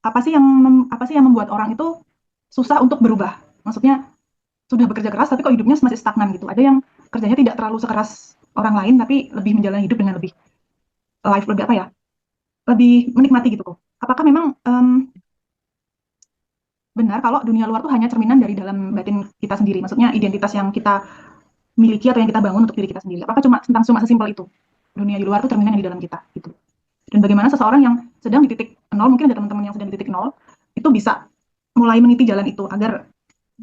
apa sih yang membuat orang itu susah untuk berubah? Maksudnya sudah bekerja keras tapi kok hidupnya masih stagnan gitu. Ada yang kerjanya tidak terlalu sekeras orang lain tapi lebih menjalani hidup dengan lebih lebih apa ya? Lebih menikmati gitu kok. Apakah memang benar kalau dunia luar tuh hanya cerminan dari dalam batin kita sendiri? Maksudnya identitas yang kita miliki atau yang kita bangun untuk diri kita sendiri. Apakah cuma sesimpel itu? Dunia di luar tuh cerminan yang di dalam kita gitu. Dan bagaimana seseorang yang sedang di titik nol, mungkin ada teman-teman yang sedang di titik nol, itu bisa mulai meniti jalan itu agar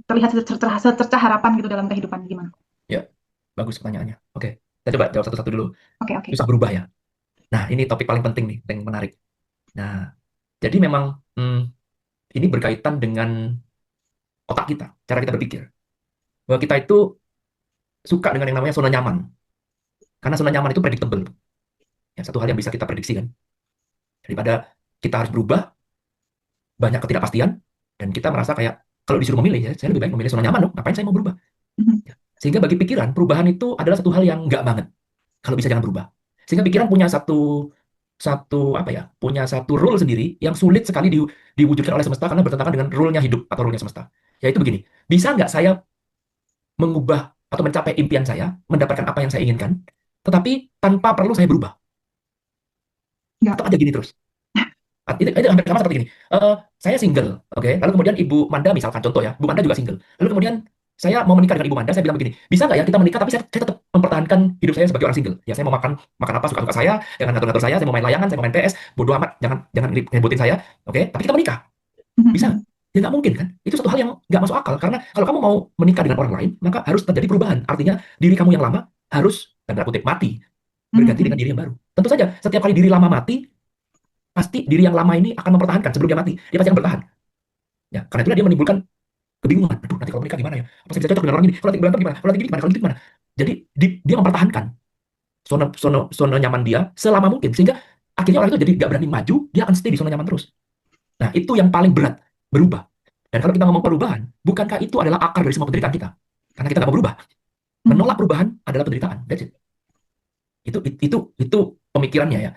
terlihat secercah harapan gitu dalam kehidupan gimana? Ya, bagus pertanyaannya. Oke, kita coba jawab satu-satu dulu. Oke, oke. Susah berubah ya. Nah, ini topik paling penting nih, yang menarik. Nah, jadi memang ini berkaitan dengan otak kita, cara kita berpikir. Bahwa kita itu suka dengan yang namanya zona nyaman. Karena zona nyaman itu predictable. Ya, satu hal yang bisa kita prediksi kan. Daripada kita harus berubah, banyak ketidakpastian, dan kita merasa kayak, kalau disuruh memilih, ya saya lebih baik memilih zona nyaman dong, ngapain saya mau berubah? Mhm. Ya. Sehingga bagi pikiran, perubahan itu adalah satu hal yang nggak banget. Kalau bisa jangan berubah. Sehingga pikiran punya satu satu apa ya, punya satu rule sendiri yang sulit sekali diwujudkan oleh semesta karena bertentangan dengan rule-nya hidup atau rule-nya semesta. Yaitu begini, bisa nggak saya mengubah atau mencapai impian saya, mendapatkan apa yang saya inginkan, tetapi tanpa perlu saya berubah? Enggak. Atau aja gini terus? Itu hampir sama seperti gini. Saya single, oke. Lalu kemudian Ibu Manda misalkan contoh ya, Ibu Manda juga single. Lalu kemudian saya mau menikah dengan Ibu Manda, saya bilang begini, bisa nggak ya kita menikah tapi saya tetap mempertahankan hidup saya sebagai orang single. Ya saya mau makan makan apa suka-suka saya, jangan ngatur-ngatur saya mau main layangan, saya mau main PS, bodo amat, jangan jangan ngeributin saya, oke? Tapi kita menikah, bisa nggak? Mhm. Ya nggak mungkin kan? Itu satu hal yang nggak masuk akal karena kalau kamu mau menikah dengan orang lain, maka harus terjadi perubahan. Artinya diri kamu yang lama harus tanda kutip mati, Mhm. berganti dengan Mhm. diri yang baru. Tentu saja setiap kali diri lama mati, pasti diri yang lama ini akan mempertahankan sebelum dia mati. Dia pasti akan bertahan. Ya, karena itulah dia menimbulkan kebingungan. Aduh, nanti kalau menikah gimana ya? Apa saya bisa cocok dengan orang ini? Kalau nanti berantem gimana? Kalau nanti gini gimana? Kalau gitu gimana? Jadi dia mempertahankan zona nyaman dia selama mungkin sehingga akhirnya orang itu jadi gak berani maju, dia akan stay di zona nyaman terus. Nah, itu yang paling berat, berubah. Dan kalau kita ngomong perubahan, bukankah itu adalah akar dari semua penderitaan kita? Karena kita nggak mau berubah. Menolak Mhm. perubahan adalah penderitaan. That's it. Itu pemikirannya ya.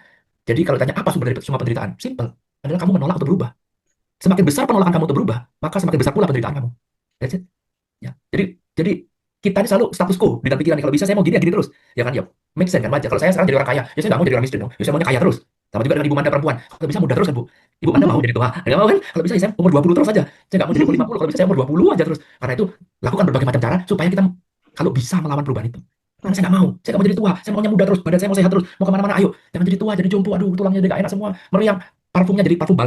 Jadi kalau tanya apa sumber dari semua penderitaan? Simple. Adalah kamu menolak untuk berubah. Semakin besar penolakan kamu untuk berubah, maka semakin besar pula penderitaan kamu. That's it. Ya. Jadi kita ini selalu status quo di dalam pikiran. Kalau bisa saya mau gini ya gini terus. Ya kan ya. Make sense kan wajar. Kalau saya sekarang jadi orang kaya, ya saya nggak mau jadi orang miskin dong. Ya saya maunya kaya terus. Sama juga dengan Ibu Manda perempuan. Kalau bisa muda terus kan Bu. Ibu Manda mau jadi tua. Nggak mau kan? Kalau bisa ya saya umur 20 terus aja. Saya nggak mau jadi umur 50. Kalau bisa saya umur 20 aja terus. Karena itu lakukan berbagai macam cara supaya kita kalau bisa melawan perubahan itu. Karena saya nggak mau. Saya nggak mau jadi tua. Saya maunya muda terus. Badan saya mau sehat terus. Mau kemana-mana ayo. Jangan jadi tua, jadi jompo. Aduh tulangnya jadi nggak enak semua. Meriang. Parfumnya jadi parfum balsam.